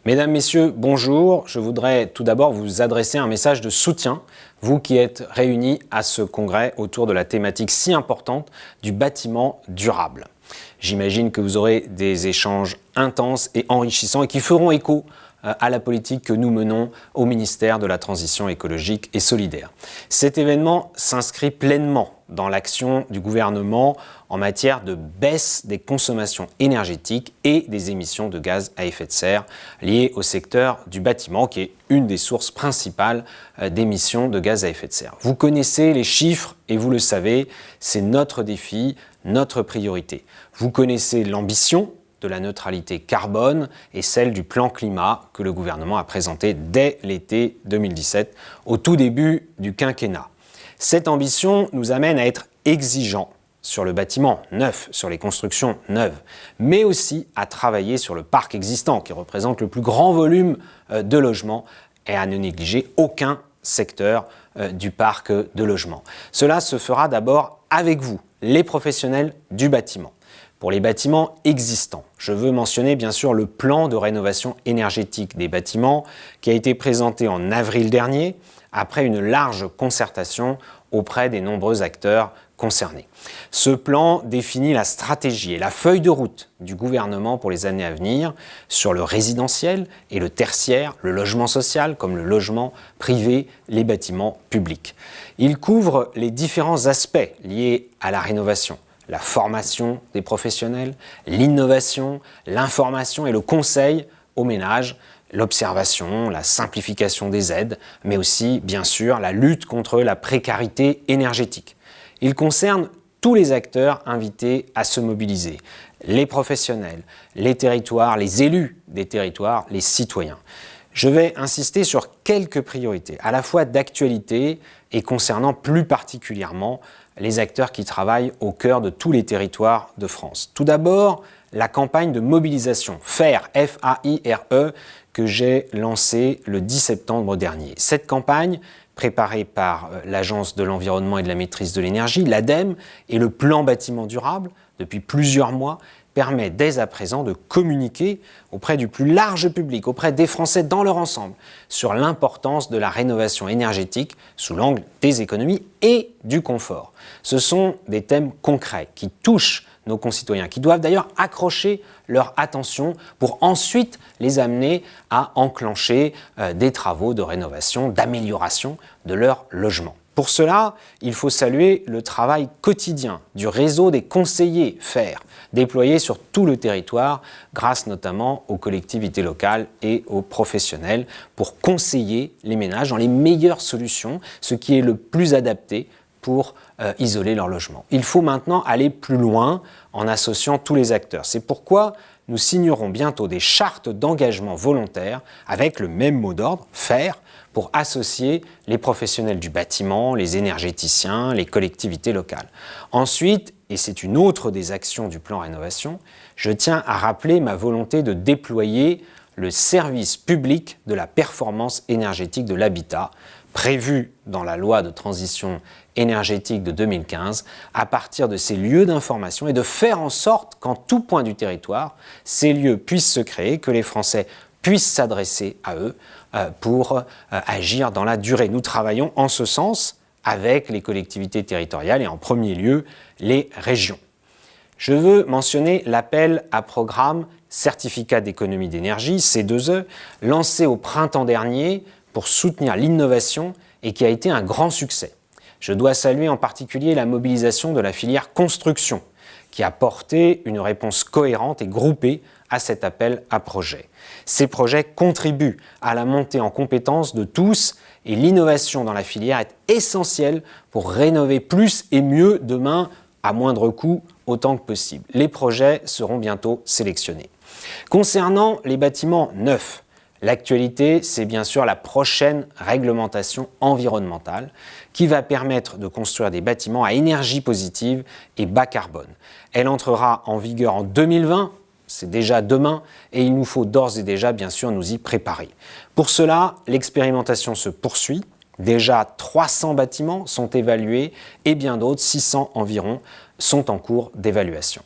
Mesdames, Messieurs, bonjour. Je voudrais tout d'abord vous adresser un message de soutien, vous qui êtes réunis à ce congrès autour de la thématique si importante du bâtiment durable. J'imagine que vous aurez des échanges intenses et enrichissants et qui feront écho à la politique que nous menons au ministère de la Transition écologique et solidaire. Cet événement s'inscrit pleinement dans l'action du gouvernement en matière de baisse des consommations énergétiques et des émissions de gaz à effet de serre liées au secteur du bâtiment, qui est une des sources principales d'émissions de gaz à effet de serre. Vous connaissez les chiffres et vous le savez, c'est notre défi, notre priorité. Vous connaissez l'ambition de la neutralité carbone et celle du plan climat que le gouvernement a présenté dès l'été 2017, au tout début du quinquennat. Cette ambition nous amène à être exigeants sur le bâtiment neuf, sur les constructions neuves, mais aussi à travailler sur le parc existant qui représente le plus grand volume de logements et à ne négliger aucun secteur du parc de logements. Cela se fera d'abord avec vous, les professionnels du bâtiment. Pour les bâtiments existants, je veux mentionner bien sûr le plan de rénovation énergétique des bâtiments qui a été présenté en avril dernier après une large concertation auprès des nombreux acteurs concernés. Ce plan définit la stratégie et la feuille de route du gouvernement pour les années à venir sur le résidentiel et le tertiaire, le logement social comme le logement privé, les bâtiments publics. Il couvre les différents aspects liés à la rénovation. La formation des professionnels, l'innovation, l'information et le conseil aux ménages, l'observation, la simplification des aides, mais aussi, bien sûr, la lutte contre la précarité énergétique. Il concerne tous les acteurs invités à se mobiliser, les professionnels, les territoires, les élus des territoires, les citoyens. Je vais insister sur quelques priorités, à la fois d'actualité et concernant plus particulièrement les acteurs qui travaillent au cœur de tous les territoires de France. Tout d'abord, la campagne de mobilisation FAIRE, F-A-I-R-E, que j'ai lancée le 10 septembre dernier. Cette campagne, préparée par l'Agence de l'environnement et de la maîtrise de l'énergie, l'ADEME, et le plan bâtiment durable, depuis plusieurs mois, permet dès à présent de communiquer auprès du plus large public, auprès des Français dans leur ensemble, sur l'importance de la rénovation énergétique sous l'angle des économies et du confort. Ce sont des thèmes concrets qui touchent nos concitoyens, qui doivent d'ailleurs accrocher leur attention pour ensuite les amener à enclencher des travaux de rénovation, d'amélioration de leur logement. Pour cela, il faut saluer le travail quotidien du réseau des conseillers FAIRE, déployés sur tout le territoire, grâce notamment aux collectivités locales et aux professionnels, pour conseiller les ménages dans les meilleures solutions, ce qui est le plus adapté pour isoler leur logement. Il faut maintenant aller plus loin en associant tous les acteurs. C'est pourquoi nous signerons bientôt des chartes d'engagement volontaire avec le même mot d'ordre, FAIRE, pour associer les professionnels du bâtiment, les énergéticiens, les collectivités locales. Ensuite, et c'est une autre des actions du plan rénovation, je tiens à rappeler ma volonté de déployer le service public de la performance énergétique de l'habitat, prévu dans la loi de transition énergétique de 2015, à partir de ces lieux d'information et de faire en sorte qu'en tout point du territoire, ces lieux puissent se créer, que les Français puissent s'adresser à eux pour agir dans la durée. Nous travaillons en ce sens avec les collectivités territoriales et en premier lieu les régions. Je veux mentionner l'appel à programme Certificat d'économie d'énergie, C2E, lancé au printemps dernier pour soutenir l'innovation et qui a été un grand succès. Je dois saluer en particulier la mobilisation de la filière construction, qui a porté une réponse cohérente et groupée à cet appel à projet. Ces projets contribuent à la montée en compétences de tous et l'innovation dans la filière est essentielle pour rénover plus et mieux demain à moindre coût autant que possible. Les projets seront bientôt sélectionnés. Concernant les bâtiments neufs, l'actualité, c'est bien sûr la prochaine réglementation environnementale qui va permettre de construire des bâtiments à énergie positive et bas carbone. Elle entrera en vigueur en 2020, c'est déjà demain, et il nous faut d'ores et déjà bien sûr nous y préparer. Pour cela, l'expérimentation se poursuit. Déjà 300 bâtiments sont évalués et bien d'autres, 600 environ, sont en cours d'évaluation.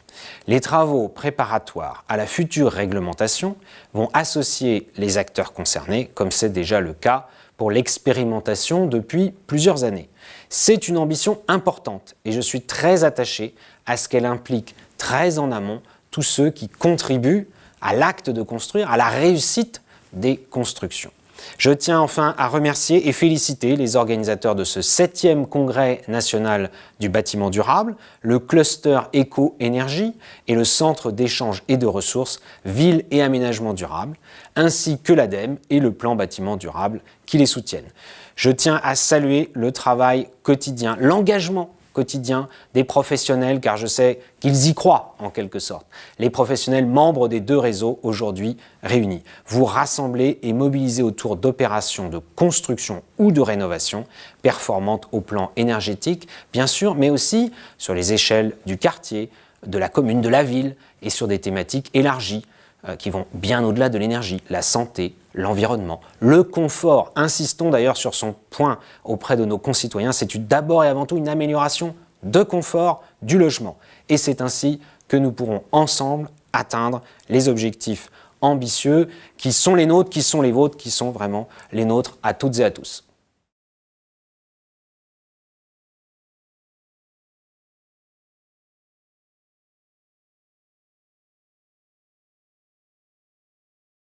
Les travaux préparatoires à la future réglementation vont associer les acteurs concernés, comme c'est déjà le cas pour l'expérimentation depuis plusieurs années. C'est une ambition importante et je suis très attaché à ce qu'elle implique très en amont tous ceux qui contribuent à l'acte de construire, à la réussite des constructions. Je tiens enfin à remercier et féliciter les organisateurs de ce 7e congrès national du bâtiment durable, le cluster éco-énergie et le centre d'échange et de ressources Ville et aménagement durable, ainsi que l'ADEME et le plan bâtiment durable qui les soutiennent. Je tiens à saluer le travail quotidien, l'engagement quotidien des professionnels, car je sais qu'ils y croient en quelque sorte. Les professionnels membres des 2 réseaux aujourd'hui réunis. Vous rassemblez et mobilisez autour d'opérations de construction ou de rénovation performantes au plan énergétique, bien sûr, mais aussi sur les échelles du quartier, de la commune, de la ville et sur des thématiques élargies qui vont bien au-delà de l'énergie, la santé, l'environnement, le confort. Insistons d'ailleurs sur son point auprès de nos concitoyens, c'est d'abord et avant tout une amélioration de confort du logement. Et c'est ainsi que nous pourrons ensemble atteindre les objectifs ambitieux qui sont les nôtres, qui sont les vôtres, qui sont vraiment les nôtres à toutes et à tous.